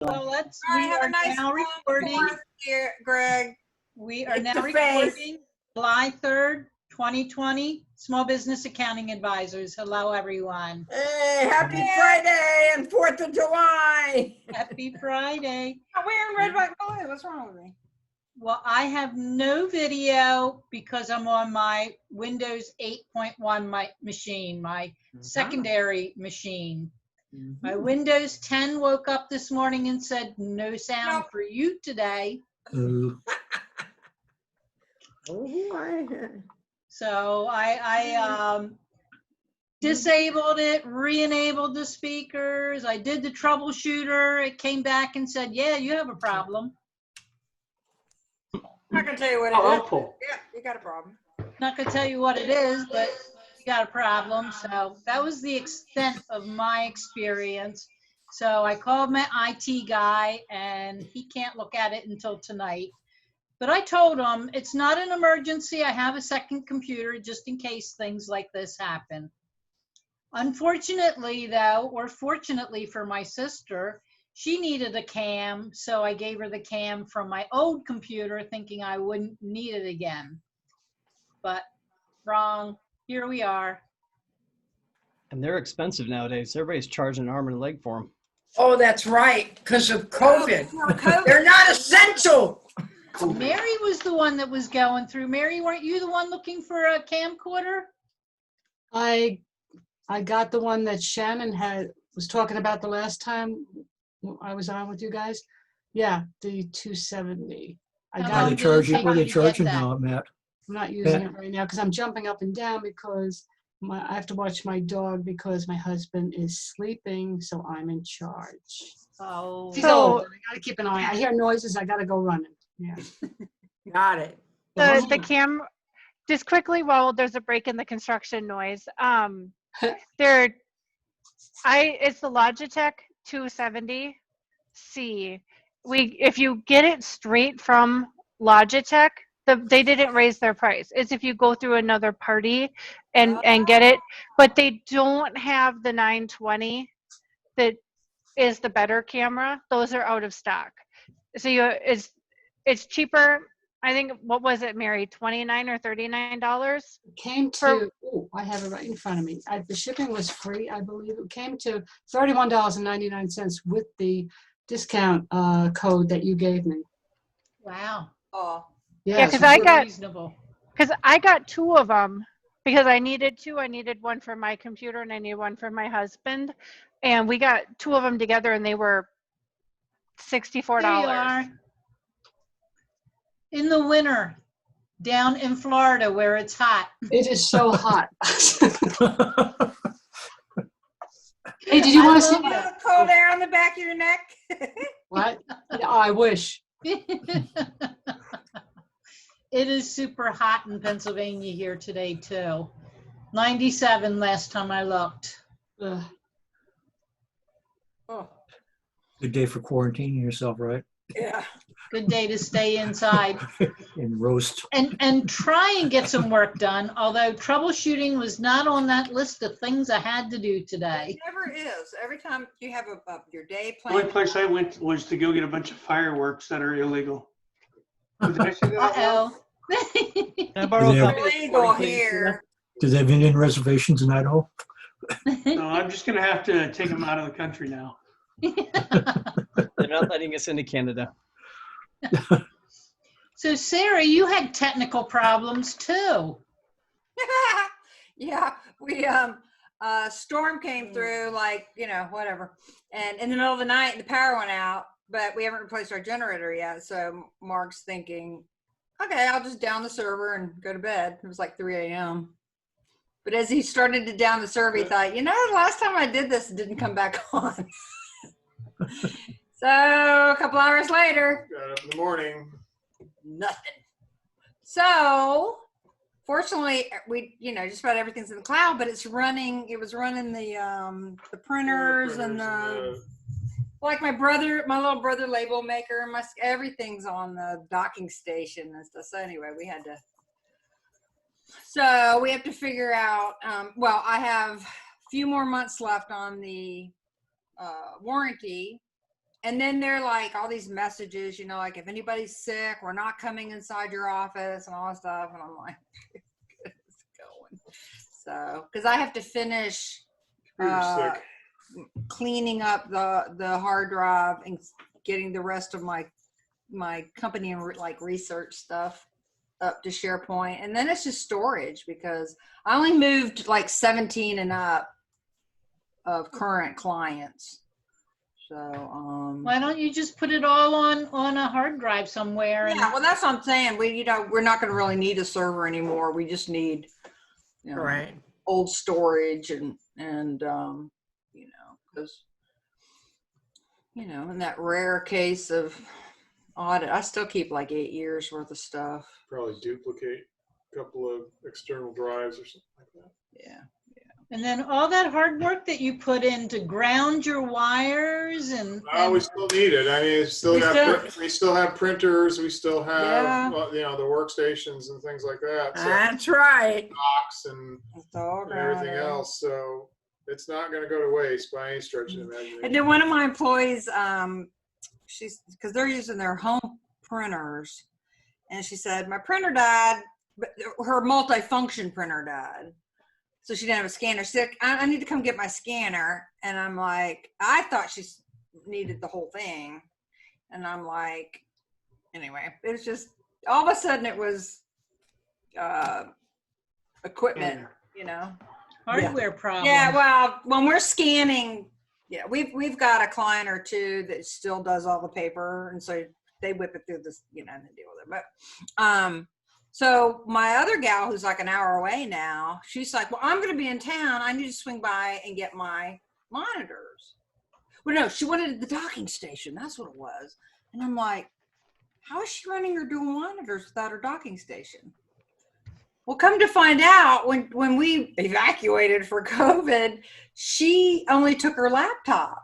Well, All right, have a nice now recording. here, Greg. We are Hit now the recording face. July 3rd, 2020. Small Business Accounting Advisors. Hello, everyone. Hey, happy Friday and 4th of July. Happy Friday. I'm wearing red, white, and blue. What's wrong with me? Well, I have no video because I'm on my Windows 8.1 machine, my secondary machine. My Windows 10 woke up this morning and said, no sound for you today. So I disabled it, re-enabled the speakers. I did the troubleshooter. It came back and said, yeah, you have a problem. I'm not going to tell you what it is. Yeah, you got a problem. Not going to tell you what it is, but you got a problem. So that was the extent of my experience. So I called my IT guy and he can't look at it until tonight. But I told him it's not an emergency. I have a second computer just in case things like this happen. Unfortunately, though, or fortunately for my sister, she needed a cam, so I gave her the cam from my old computer thinking I wouldn't need it again. But wrong. Here we are. And they're expensive nowadays. Everybody's charging an arm and a leg for them. Oh, that's right, because of COVID. They're not essential. Mary was the one that was going through. Mary, weren't you the one looking for a camcorder? I got the one that Shannon was talking about the last time I was on with you guys. Yeah, the 270. I got long it. did it take What are you they to charging get that? now, Matt? I'm not using it right now because I'm jumping up and down because I have to watch my dog because my husband is sleeping, so I'm in charge. Oh, He's old. I gotta keep an eye. I hear noises. I gotta go running. Yeah. Got it. The cam, just quickly while there's a break in the construction noise, it's the Logitech 270C. If you get it straight from Logitech, they didn't raise their price. It's if you go through another party and get it, but they don't have the 920 that is the better camera. Those are out of stock. So it's cheaper. I think, what was it, Mary? $29 or $39? Came to, I have it right in front of me. The shipping was free, I believe. It came to $31.99 with the discount code that you gave me. wow. Oh, Yeah, so Reasonable. because I got two of them because I needed two. I needed one for my computer and I needed one for my husband. And we got two of them together and they were $64. There you are. In the winter, down in Florida where it's hot. It is so hot. Hey, did you want to see the cold air on the back of your neck? what? No, I wish. It is super hot in Pennsylvania here today too. 97 last time I looked. Ugh. Oh, Good day for quarantining yourself, right? yeah. Good day to stay inside And roast. and try and get some work done. Although troubleshooting was not on that list of things I had to do today. It never is. Every time you have your day The only planned. place I went was to go get a bunch of fireworks that are illegal. Did I say that out loud? Uh-oh. Can I borrow a Yeah. copy of this Illegal recording, please, here. Do they have Indian reservations in Idaho? No, I'm just gonna have to take them out of the country now. They're not letting us into Canada. So Sarah, you had technical problems too. Yeah, we storm came through, like, whatever, and in the middle of the night the power went out, but we haven't replaced our generator yet. So Mark's thinking, okay, I'll just down the server and go to bed. It was like 3 a.m. But as he started to down the server, he thought, the last time I did this, it didn't come back on. So a couple hours later, Got up in the morning. nothing. So fortunately, we, just about everything's in the cloud, but it was running the printers and like my little brother label maker, everything's on the docking station and stuff. So anyway, we have to figure out, I have a few more months left on the warranty. and then they're like all these messages, you know, like if anybody's sick, we're not coming inside your office and all that stuff. And I'm like, it's going. So, because I have to finish You're sick. cleaning up the hard drive and getting the rest of my company and like research stuff up to SharePoint, and then it's just storage because I only moved like 17 and up of current clients. So Why don't you just put it all on a hard drive somewhere? And yeah, well, that's what I'm saying. We're not going to really need a server anymore. We just need, you know, Right. old storage and you know, because, you know, in that rare case of audit, I still keep like 8 years worth of stuff. Probably duplicate a couple of external drives or something like that. Yeah. And then all that hard work that you put in to ground your wires and We still need it. I mean, we still have printers. We still have, you know, the workstations and things like that. So That's right. box and It's all everything grounded. else. So it's not going to go to waste by any stretch of the imagination. And then one of my employees, she's, because they're using their home printers, and she said, my printer died, but her multi-function printer died. So she didn't have a scanner. She said, I need to come get my scanner. And I'm like, I thought she needed the whole thing. And I'm like, anyway, it was just, all of a sudden it was equipment, you know. hardware problem. Yeah, well, when we're scanning, yeah, we've got a client or two that still does all the paper, and so they whip it through this, you know, and deal with it. But so my other gal, who's like an hour away now, she's like, well, I'm going to be in town. I need to swing by and get my monitors. Well, no, she wanted the docking station. That's what it was. And I'm like, how is she running her dual monitors without her docking station? Well, come to find out, when we evacuated for COVID, she only took her laptop,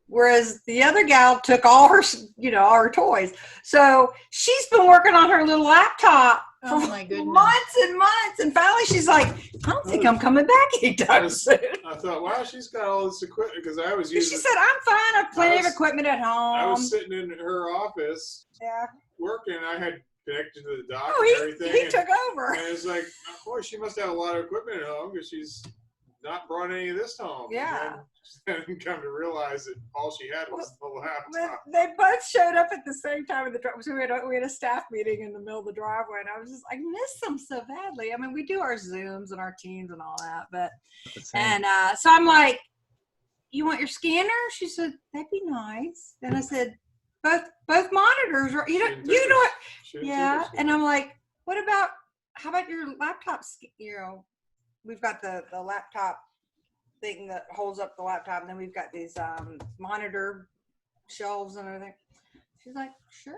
whereas the other gal took all her, you know, all her toys. So she's been working on her little laptop for Oh my goodness. months and months, and finally she's like, I don't think I'm coming back anytime soon. I thought, wow, she's got all this equipment because I was She using. said, I'm fine. I have plenty of was- equipment at home. I was sitting in her office Yeah. working. I had connected to the dock Oh, and he everything. and- took over. And it's like, boy, she must have a lot of equipment at home because she's not brought any of this home. Yeah. And then come to realize that all she had was the laptop. They both showed up at the same time in the driveway. So we had a staff meeting in the middle of the driveway, and I was just, I miss them so badly. I mean, we do our Zooms and our Teams and all that, but and so I'm like, you want your scanner? She said, that'd be nice. And I said, both monitors, right? You know what? Yeah. And I'm like, how about your laptop? You know, we've got the laptop thing that holds up the laptop, and then we've got these monitor shelves and everything. She's like, sure.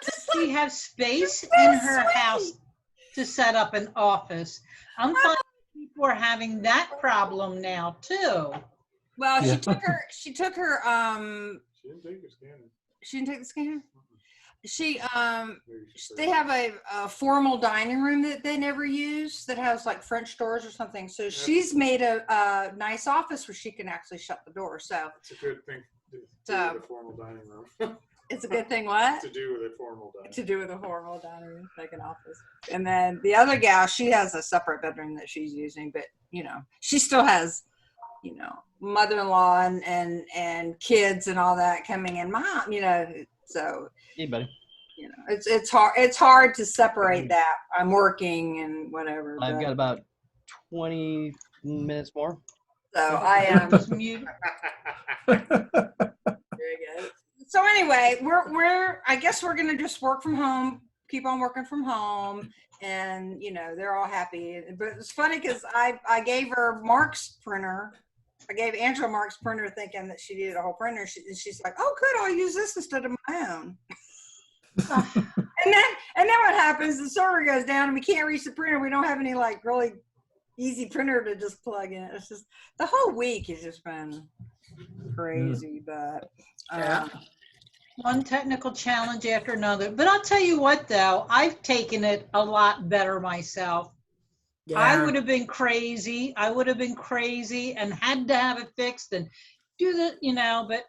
Does she have space in her house to set up an office? I'm finding people are having that problem now too. Well, Yeah. she took her She didn't take your scanner. she didn't take the scanner. She Maybe she they forgot. have a formal dining room that they never use that has like French doors or something. So she's made a nice office where she can actually shut the door. So It's a good thing to do So- with a formal dining room. it's a good thing. What? to do with a formal dining To do with a formal dining room, like an office. And then the other gal, she has a separate bedroom that she's using, but you know, she still has, you know, mother-in-law and kids and all that coming in. Mom, you know, so Hey, buddy. you know, it's hard to separate that. I'm working and whatever. I've but- got about 20 minutes more. so I am Just mute. very good. So anyway, we're I guess we're gonna just work from home, keep on working from home, and you know they're all happy. But it's funny because I gave her Mark's printer. I gave Angela Mark's printer thinking that she needed a whole printer. She's like, oh good, I'll use this instead of my own. and then what happens? The server goes down and we can't reach the printer. We don't have any like really easy printer to just plug in. It's just the whole week has just been crazy, but Yeah. One technical challenge after another. But I'll tell you what, though, I've taken it a lot better myself. I would have been crazy. I would have been crazy and had to have it fixed and do the, you know, but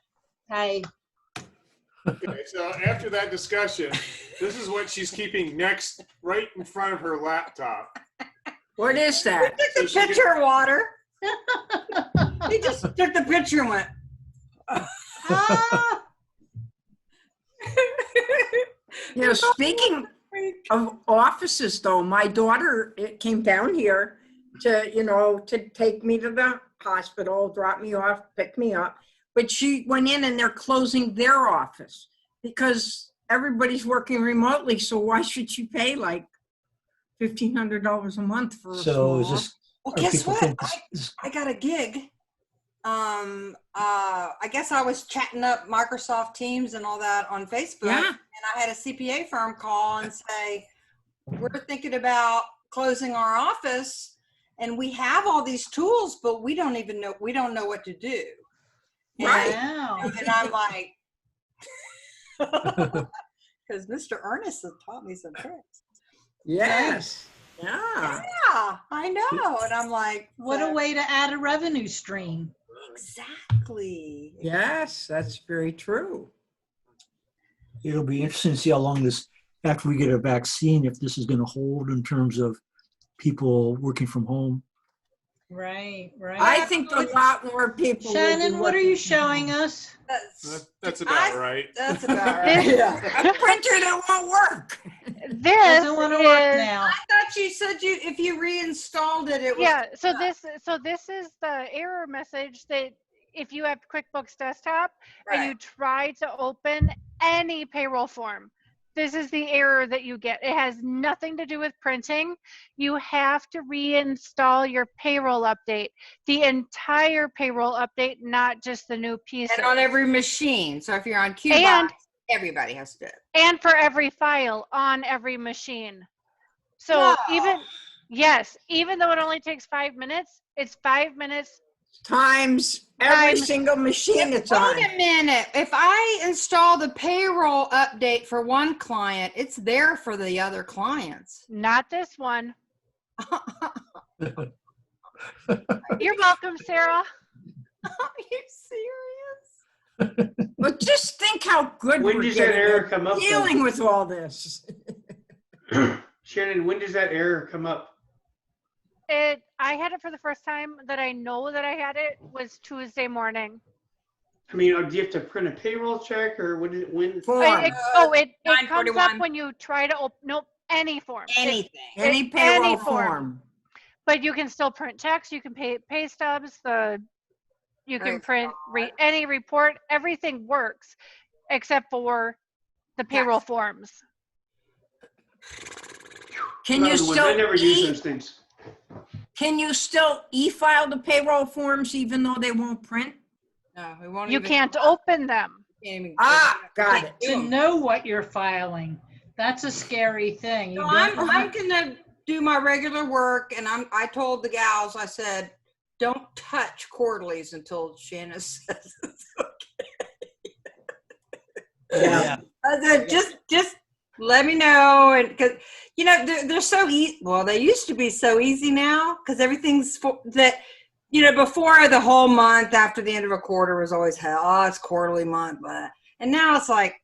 Hey, Okay, so after that discussion, this is what she's keeping next, right in front of her laptop. What is that? So Took the she pitcher of water. He just took the picture and went. ah, You know, speaking of offices, though, my daughter came down here to take me to the hospital, drop me off, pick me up. But she went in and they're closing their office because everybody's working remotely. So why should she pay like $1,500 a month for a So small is this, office? Well, are guess people what? think this- I got a gig. I guess I was chatting up Microsoft Teams and all that on Facebook. Yeah. And I had a CPA firm call and say, we're thinking about closing our office and we have all these tools, but we don't know what to do. Right. wow. And I'm like, because Mr. Ernest has taught me some tricks. Yes. Yeah. Yeah, I know. And I'm like, What a way to add a revenue stream. Exactly. Yes, that's very true. it'll be interesting to see how long this, after we get a vaccine, if this is going to hold in terms of people working from home. Right, right. I think a lot more people. will be Shannon, what are you working from showing home. us? That's about right. That's about right. A printer that won't work. This Doesn't want to work is, now. I thought you said if you reinstalled it, it was. yeah, so this is the error message that if you have QuickBooks Desktop and you Right. try to open any payroll form, this is the error that you get. It has nothing to do with printing. You have to reinstall your payroll update, the entire payroll update, not just the new pieces. And on every machine. So if you're on QuickBooks, And- everybody has to do it. And for every file on every machine. So No. even though it only takes 5 minutes, it's 5 minutes. Times every Times- single machine it's on. Wait a minute. If I install the payroll update for one client, it's there for the other clients. Not this one. You're welcome, Sarah. Are you serious? But just think how good When we're does that getting error at come up? dealing with all this. Shannon, when does that error come up? I had it for the first time that I know that I had it was Tuesday morning. I mean, do you have to print a payroll check or when? Form, It comes up 941. when you try to open, nope, any form. Anything. any any payroll form. form. But you can still print checks, you can pay stubs, you can Right. print any report, everything works except for the payroll Tax. forms. Can you I still never use those things. can you still e-file the payroll forms even though they won't print? No, we won't You even. can't open them. Can't even- Got it. To know what you're filing. That's a scary thing. You So don't I'm gonna do my regular work, and I told the gals, I said, don't touch quarterlies until Shannon says it's okay. Yeah. I said, just let me know, and because they're so easy. Well, they used to be so easy now because everything's before the whole month after the end of a quarter was always hell. Oh, it's quarterly month, and now it's like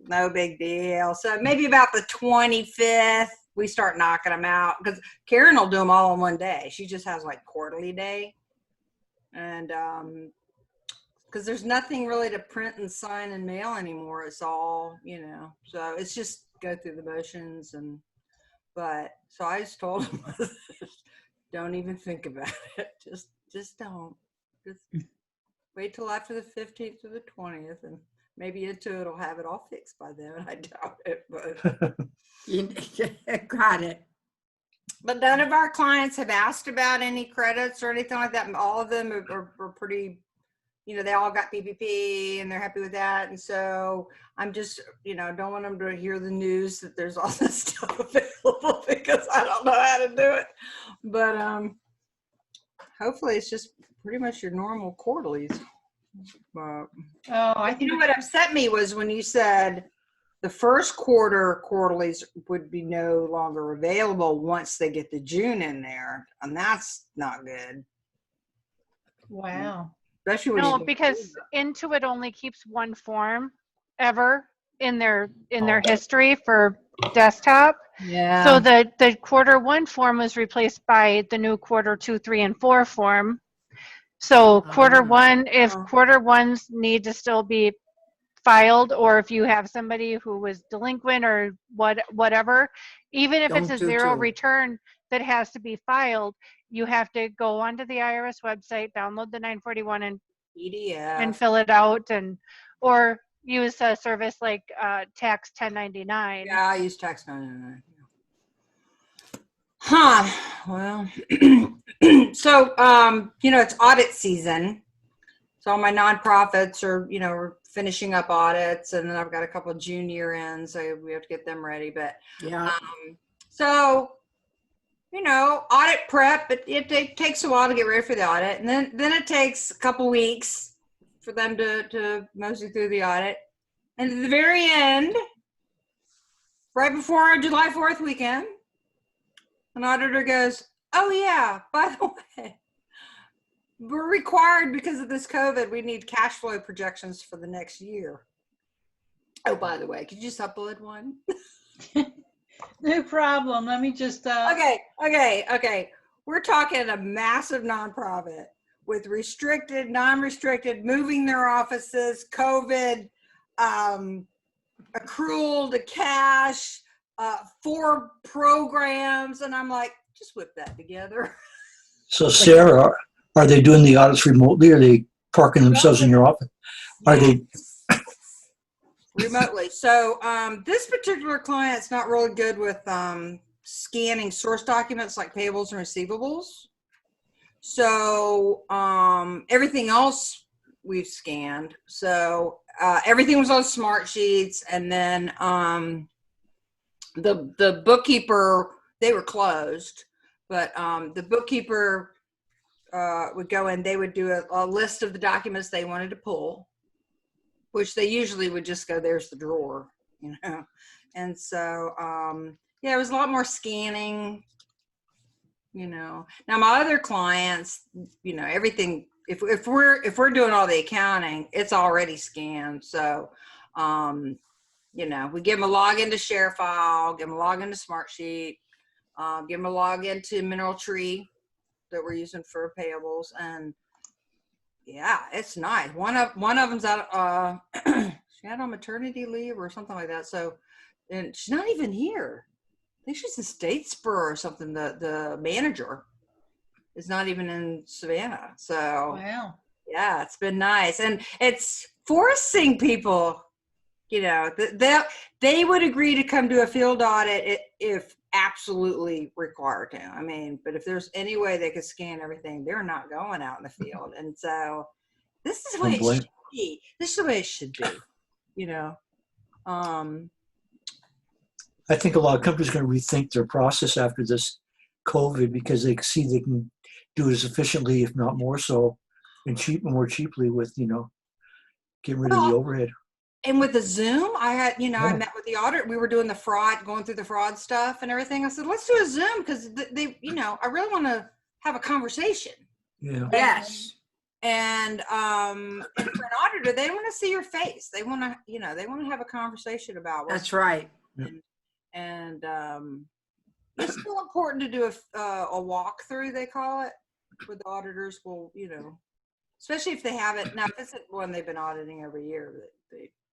no big deal. So maybe about the 25th we start knocking them out because Karen will do them all in one day. She just has like quarterly day, and because there's nothing really to print and sign and mail anymore. It's all, so it's just go through the motions so I just told them, don't even think about it. Just don't. Just wait till after the 15th or the 20th and maybe Intuit will have it all fixed by then. I doubt it, but Got it. But none of our clients have asked about any credits or anything like that. And all of them are pretty, they all got PPP and they're happy with that. And so I'm just, don't want them to hear the news that there's all this stuff available because I don't know how to do it. But hopefully it's just pretty much your normal quarterlies. I think What upset me was when you said the first quarter quarterlies would be no longer available once they get the June in there, and that's not good. wow. especially when No, you. because Intuit only keeps one form ever in their Oh. history for desktop. Yeah. So the Q1 form was replaced by the new Q2, 3, and 4 form. So Q1, if Q1s need to still be filed, or if you have somebody who was delinquent or whatever, even if it's Don't a do zero two. return that has to be filed, you have to go onto the IRS website, download the 941 and PDF. fill it out, and or use a service like Tax 1099. Yeah, I use Tax 999. Huh. Well, so it's audit season. So all my nonprofits are, we're finishing up audits, and then I've got a couple of June year ends, so we have to get them ready. But Yeah. so audit prep, it takes a while to get ready for the audit, and then it takes a couple weeks for them to mosey through the audit, and at the very end, right before July 4th weekend, an auditor goes, "Oh yeah, by the way, we're required because of this COVID. We need cash flow projections for the next year. Oh, by the way, could you just upload one?" No problem. Let me just, Okay. We're talking a massive nonprofit with restricted, non-restricted, moving their offices, COVID, accrual to cash, 4 programs. And I'm like, just whip that together. So Sarah, are they doing the audits remotely? Are they parking themselves in your office? Are they? Remotely. So this particular client's not really good with scanning source documents like payables and receivables. So everything else we've scanned. So everything was on smart sheets, and then the bookkeeper, they were closed, but the bookkeeper would go in, they would do a list of the documents they wanted to pull, which they usually would just go, there's the drawer, And so, it was a lot more scanning, Now my other clients, everything, if we're doing all the accounting, it's already scanned. So, we give them a login to ShareFile, give them a login to Smartsheet, give them a login to Mineral Tree that we're using for payables, and yeah, it's nice. One of them's out. She had on maternity leave or something like that. So, and she's not even here. I think she's in Statesboro or something. The manager is not even in Savannah. So, wow. yeah, it's been nice, and it's forcing people. They would agree to come to a field audit if absolutely required to. I mean, but if there's any way they could scan everything, they're not going out in the field. And so this is the way it should be. This is the way it should be, I think a lot of companies are going to rethink their process after this COVID, because they see they can do it as efficiently, if not more so, and more cheaply with, getting rid of the overhead. And with the Zoom, I had, I met with the auditor. We were doing the fraud, going through the fraud stuff and everything. I said, let's do a Zoom, because they, I really want to have a conversation. Yeah. Yes. And for an auditor, they don't want to see your face. They want to, they want to have a conversation about what's That's right. And it's still important to do a walkthrough, they call it, where the auditors will, especially if they haven't. Now, if it's one they've been auditing every year,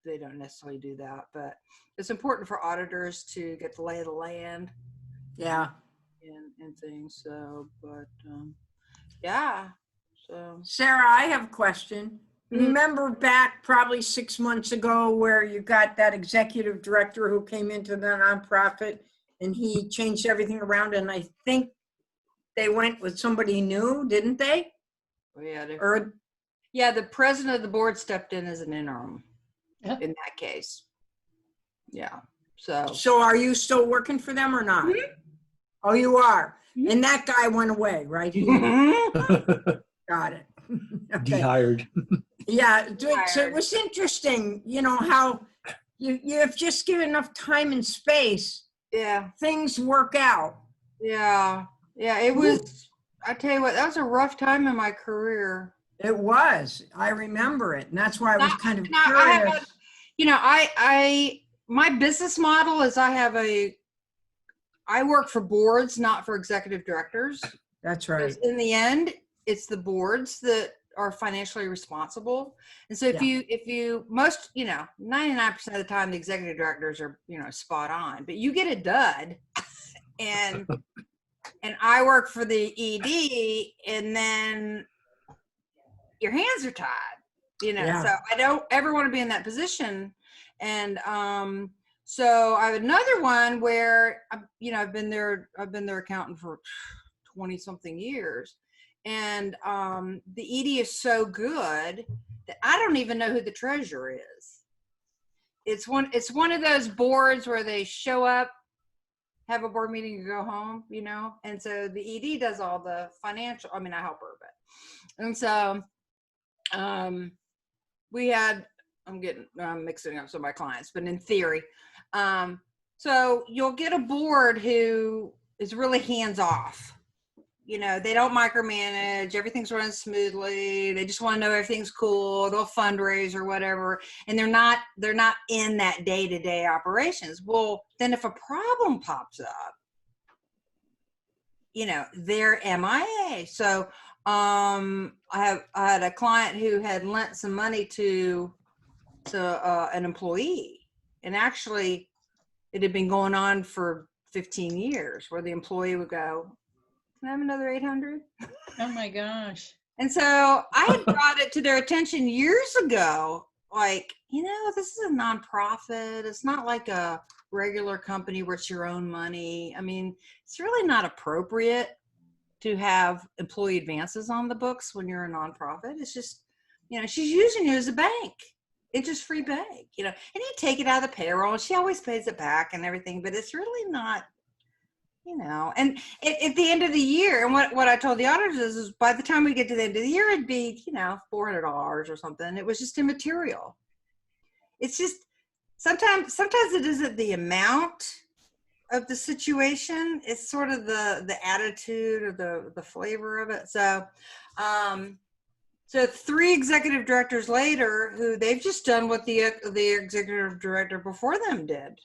they don't necessarily do that, but it's important for auditors to get the lay of the land. Yeah. And things. So, but yeah. So, Sarah, I have a question. Remember back probably 6 months ago where you got that executive director who came into the nonprofit and he changed everything around, and I think they went with somebody new, didn't they? Yeah, the president of the board stepped in as an interim in that case. Yeah. So are you still working for them or not? Mm-hmm. Oh, you are. Mm-hmm. And that guy went away, right? Got it. Okay. Dehired. Yeah. So it was interesting, how you've just given enough time and space. Yeah. Things work out. Yeah. Yeah. It was, I tell you what, that was a rough time in my career. It was. I remember it. And that's why I was kind of Now, I have curious. my business model is I work for boards, not for executive directors. That's right. Because in the end, it's the boards that are financially responsible. And so if you 99% of the time, the executive directors are, spot on, but you get a dud and I work for the ED, and then your hands are tied, Yeah. so I don't ever want to be in that position. And so I have another one where I've been their accountant for 20 something years, and the ED is so good that I don't even know who the treasurer is. It's one of those boards where they show up, have a board meeting, and go home, and so the ED does all the financial. I mean, I help her, and so we had, I'm mixing up some of my clients, but in theory, so you'll get a board who is really hands off. They don't micromanage, everything's running smoothly. They just want to know everything's cool. They'll fundraise or whatever. And they're not in that day-to-day operations. Well, then if a problem pops up, they're MIA. So I had a client who had lent some money to an employee, and actually it had been going on for 15 years, where the employee would go, "Can I have another 800?" Oh my gosh. And so I had brought it to their attention years ago, like, this is a nonprofit. It's not like a regular company where it's your own money. I mean, it's really not appropriate to have employee advances on the books when you're a nonprofit. It's just, she's using you as a bank, interest-free bank, and you take it out of the payroll, and she always pays it back and everything, but it's really not, and at the end of the year, and what I told the auditors is by the time we get to the end of the year, it'd be, $400 or something. It was just immaterial. It's just, sometimes it isn't the amount of the situation. It's sort of the attitude or the flavor of it. So, so 3 executive directors later, who they've just done what the executive director before them did.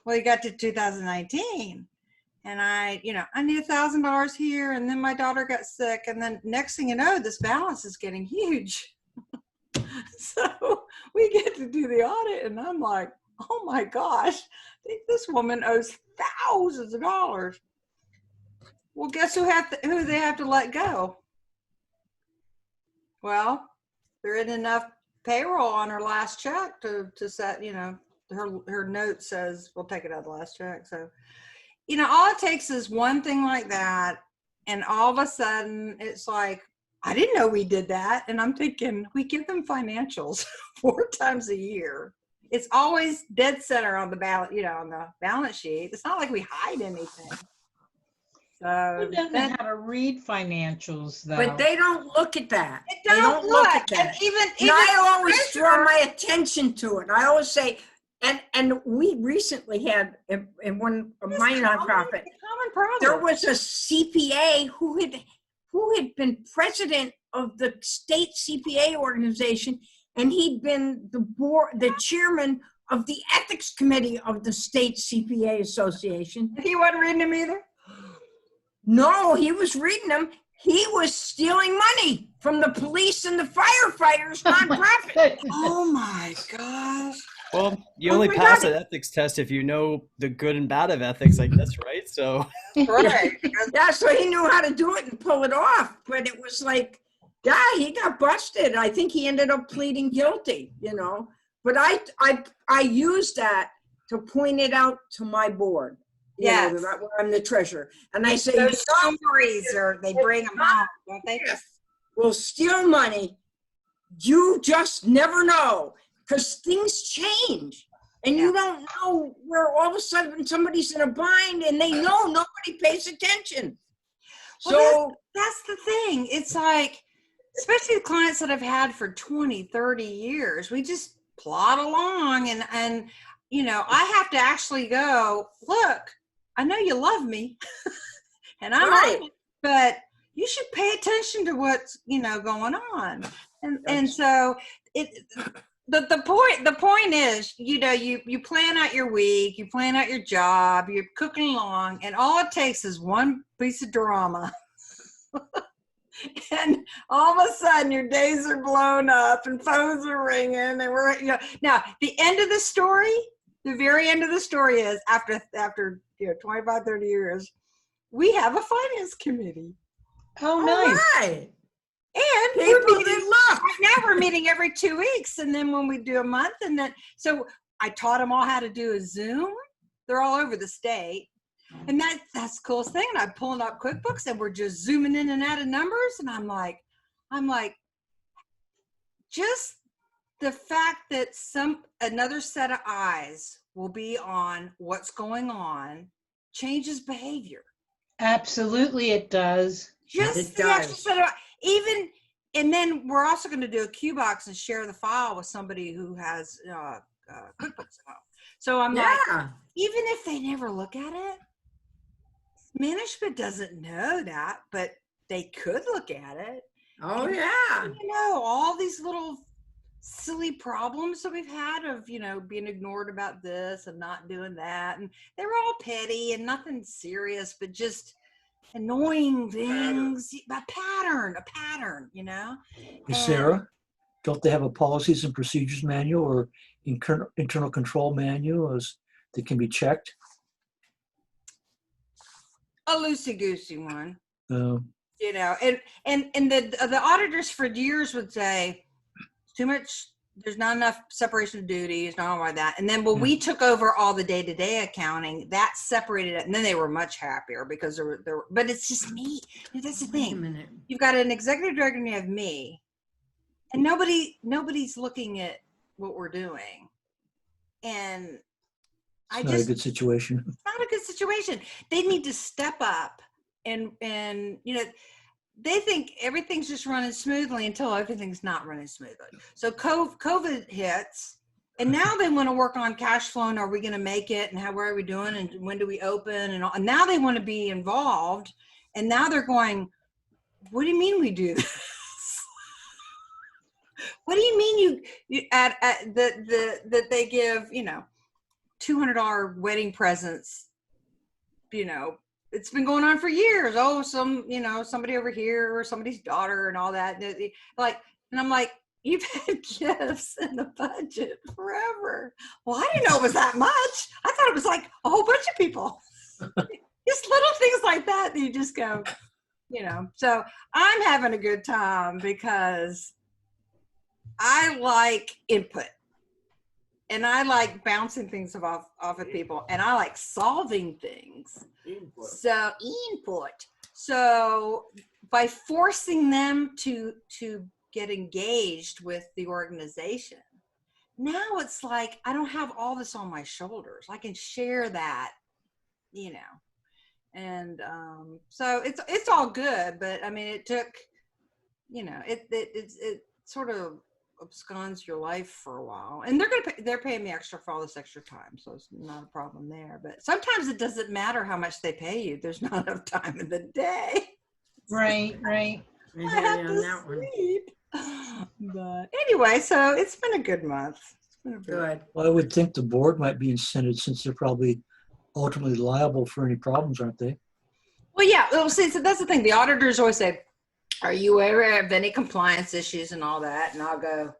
Well, you got to 2019. And I need $1,000 here, and then my daughter got sick, and then next thing you know, this balance is getting huge. So we get to do the audit, and I'm like, oh my gosh, I think this woman owes thousands of dollars. Well, guess who they have to let go? Well, there isn't enough payroll on her last check to set, her note says we'll take it out of the last check. So all it takes is one thing like that, and all of a sudden it's like, I didn't know we did that. And I'm thinking, we give them financials 4 times a year. It's always dead center on the balance sheet. It's not like we hide anything. Who doesn't know how to read financials, though? But they don't look at that. They don't look at that. And even I always draw my attention to it. I always say, and we recently had in one of my nonprofit, common problem. there was a CPA who had been president of the state CPA organization, and he'd been the chairman of the ethics committee of the state CPA association. He wasn't reading them either? No, he was reading them. He was stealing money from the police and the firefighters nonprofit. Oh my gosh. Well, you only pass an ethics test if you know the good and bad of ethics, I guess, right? So. Right. Yeah, so he knew how to do it and pull it off. But it was like, yeah, he got busted. I think he ended up pleading guilty, But I used that to point it out to my board. Yes. That I'm the treasurer. And I say, those stories, they bring them out, don't they? Will steal money. You just never know, because things change. And you don't know where all of a sudden somebody's in a bind, and they know nobody pays attention. Well, that's the thing. It's like, especially the clients that I've had for 20, 30 years, we just plod along, and I have to actually go, look, I know you love me and I'm right, but you should pay attention to what's, going on. And so the point is, you plan out your week, you plan out your job, you're cooking along, and all it takes is one piece of drama. And all of a sudden your days are blown up and phones are ringing, and now the end of the story, the very end of the story is after 25, 30 years, we have a finance committee. Oh, nice. Right. And right now we're meeting every 2 weeks, and then when we do a month, and then so I taught them all how to do a Zoom. They're all over the state, and that's the coolest thing. And I'm pulling up QuickBooks, and we're just zooming in and out of numbers, and I'm like, just the fact that another set of eyes will be on what's going on changes behavior. Absolutely, it does. Just the extra set of even, and then we're also going to do a Q box and share the file with somebody who has QuickBooks at home. So I'm like, even if they never look at it, management doesn't know that, but they could look at it. Oh, yeah. All these little silly problems that we've had of, being ignored about this and not doing that. And they were all petty and nothing serious, but just annoying things, a pattern, Hey, Sarah, don't they have a policies and procedures manual or internal control manual that can be checked? A loosey-goosey one. Um, And the auditors for years would say, too much, there's not enough separation of duties, not all like that. And then when we took over all the day-to-day accounting, that separated it. And then they were much happier because there were, but it's just me. That's the thing. Wait a minute. You've got an executive director and you have me, and nobody's looking at what we're doing. And it's not a good situation. it's not a good situation. They need to step up and they think everything's just running smoothly until everything's not running smoothly. So COVID hits, and now they want to work on cash flow and are we going to make it and how are we doing and when do we open and all. And now they want to be involved, and now they're going, what do you mean we do this? What do you mean you at that they give $200 wedding presents? It's been going on for years. Oh, somebody over here or somebody's daughter and all that. And I'm like, you've had gifts in the budget forever. Well, I didn't know it was that much. I thought it was like a whole bunch of people. Just little things like that you just go, So I'm having a good time because I like input. And I like bouncing things off of people, and I like solving things. Input. So by forcing them to get engaged with the organization, now it's like I don't have all this on my shoulders. I can share that, And so it's all good, but I mean, it took, it sort of absconds your life for a while, and they're paying me extra for all this extra time, so it's not a problem there. But sometimes it doesn't matter how much they pay you. There's not enough time in the day. Right. I have to sleep. But anyway, so it's been a good month. It's been Good. Well, I would think the board might be incented since they're probably ultimately liable for any problems, aren't they? Well, yeah. Well, see, so that's the thing. The auditors always say, are you aware of any compliance issues and all that? And I'll go,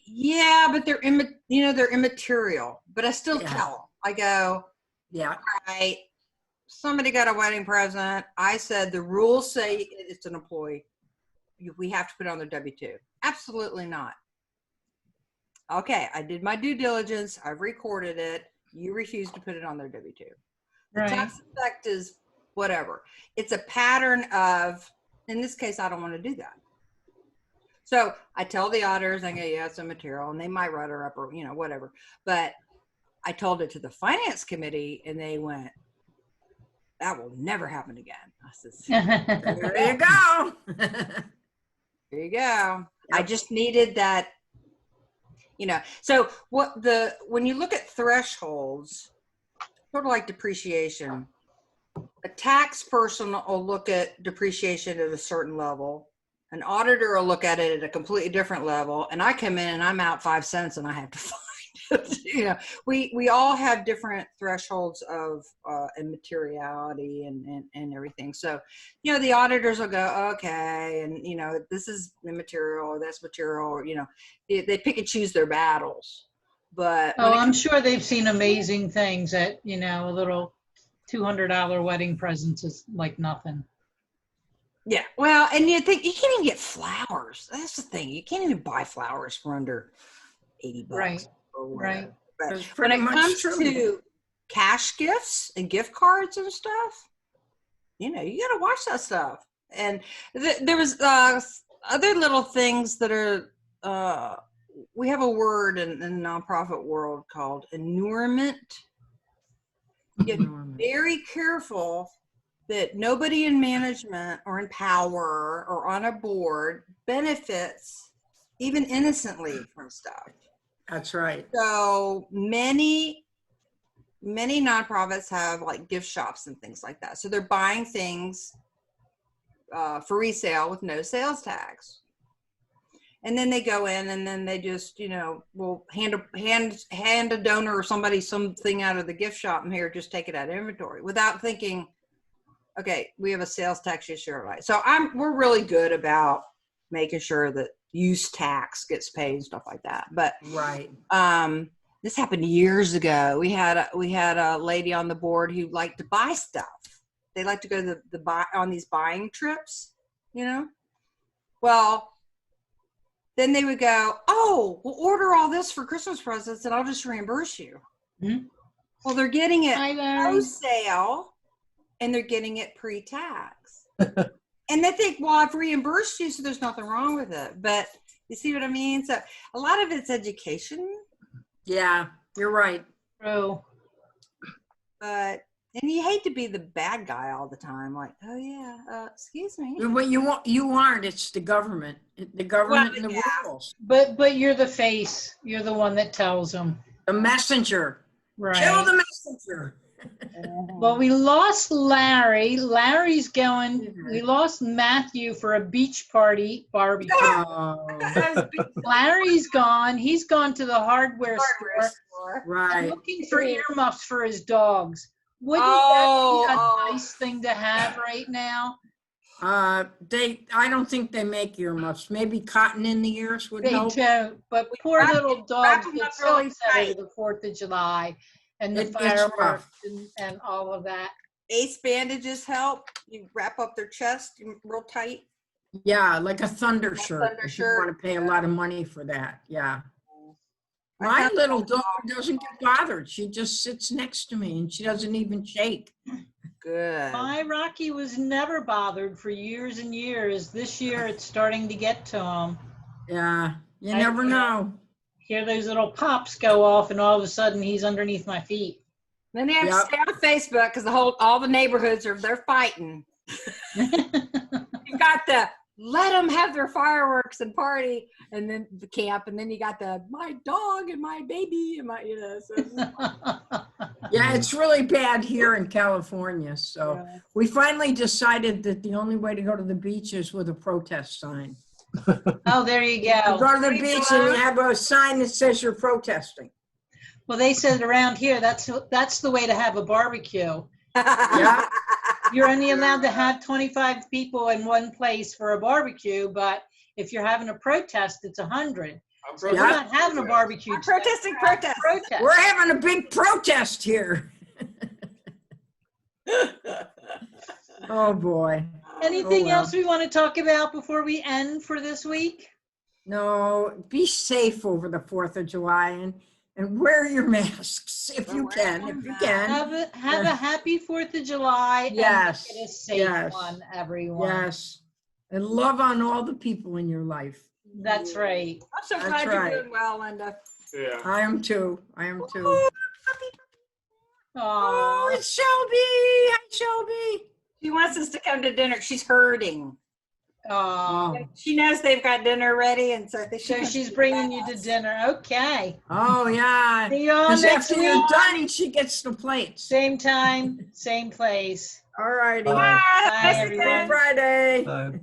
yeah, but they're immaterial. But I still tell them. I go, all right, somebody got a wedding present. I said the rules say it's an employee. We have to put it on their W-2. Absolutely not. Okay, I did my due diligence. I've recorded it. You refuse to put it on their W-2. Right. The tax effect is whatever. It's a pattern of, in this case, I don't want to do that. So I tell the auditors, I go, yeah, it's immaterial, and they might write her up or, whatever. But I told it to the finance committee, and they went, that will never happen again. I said, There you go. there you go. I just needed that, So when you look at thresholds, sort of like depreciation, a tax person will look at depreciation at a certain level. An auditor will look at it at a completely different level. And I come in and I'm out 5 cents and I have to find it. You know, we all have different thresholds of and materiality and everything. So, you know, the auditors will go, okay, and you know, this is immaterial or that's material, or, you know, they pick and choose their battles. But Oh, I'm sure they've seen amazing things that, you know, a little $200 wedding presents is like nothing. yeah, well, and you think you can't even get flowers. That's the thing. You can't even buy flowers for under $80 Right, or whatever. right. But That's when pretty it much comes true. to cash gifts and gift cards and stuff, you know, you got to watch that stuff. And there was other little things that are. We have a word in the nonprofit world called inurement. Get very careful that nobody in management or in power or on a board benefits even innocently from stuff. That's right. So many nonprofits have like gift shops and things like that. So they're buying things for resale with no sales tax. And then they go in and then they just, you know, will hand a donor or somebody something out of the gift shop and here, just take it out of inventory without thinking, okay, we have a sales tax issue, right? So we're really good about making sure that use tax gets paid and stuff like that. But Right. this happened years ago. We had a lady on the board who liked to buy stuff. They like to go to on these buying trips, you know. Well, then they would go, oh, we'll order all this for Christmas presents and I'll just reimburse you. Mhm. Well, they're getting it Hi, Larry. post-sale and they're getting it pre-tax. And they think, well, I've reimbursed you, so there's nothing wrong with it. But you see what I mean? So a lot of it's education. Yeah, you're right. True. But, and you hate to be the bad guy all the time. Like, oh yeah, excuse me. But you aren't. It's the government. The government and the rules. But you're the face. You're the one that tells them. The messenger. Right. Kill the messenger. Well, we lost Larry. Larry's going. We lost Matthew for a beach party barbecue. Oh, Larry's gone. He's gone to the hardware store. And right. looking for earmuffs for his dogs. Wouldn't that be a nice thing to have right now? I don't think they make earmuffs. Maybe cotton in the ears would They help. don't. But poor little dogs them get up so really upset tight. over the 4th of July and the It's fireworks rough. and all of that. Ace bandages help. You wrap up their chest real tight. Yeah, like a thunder shirt. thunder If shirt. you want to pay a lot of money for that. Yeah. I My have little dog doesn't get bothered. She just sits next to me and she doesn't even shake. Good. My Rocky was never bothered for years and years. This year it's starting to get to him. Yeah, you I never can't. know. Hear those little pops go off and all of a sudden he's underneath my feet. Then they have Yep. to stay on Facebook because all the neighborhoods they're fighting. You got the let them have their fireworks and party, and then the camp, and then you got the my dog and my baby and my So Yeah, it's really bad here in California. So Yeah. we finally decided that the only way to go to the beach is with a protest sign. Oh, there you You go. go to the beach and you have a sign that says you're protesting. Well, they said around here that's the way to have a barbecue. Yeah. You're only allowed to have 25 people in one place for a barbecue, but if you're having a protest, it's 100. I'm So we're Yeah. not having a barbecue. I'm protesting protest. Protest. We're having a big protest here. Oh, boy. Anything Oh, well. else we want to talk about before we end for this week? No, be safe over the 4th of July and wear your masks if you can. If you can. Have a happy 4th of July. Yes, And make it a safe yes, one, everyone. Yes. And love on all the people in your life. That's right. I'm so That's glad right. you're doing well, Linda. Yeah. I am too. I am too. Ooh, Oh, Aww. it's Shelby. Hi, Shelby. she wants us to come to dinner. She's hurting. Aww. She knows they've got dinner ready, and so I think So she's bringing you to dinner. Okay. Oh, yeah. See you all Because next after you're week. done, she gets the plates. Same time, same place. All righty. Bye. Bye, Happy everyone. Friday. Bye.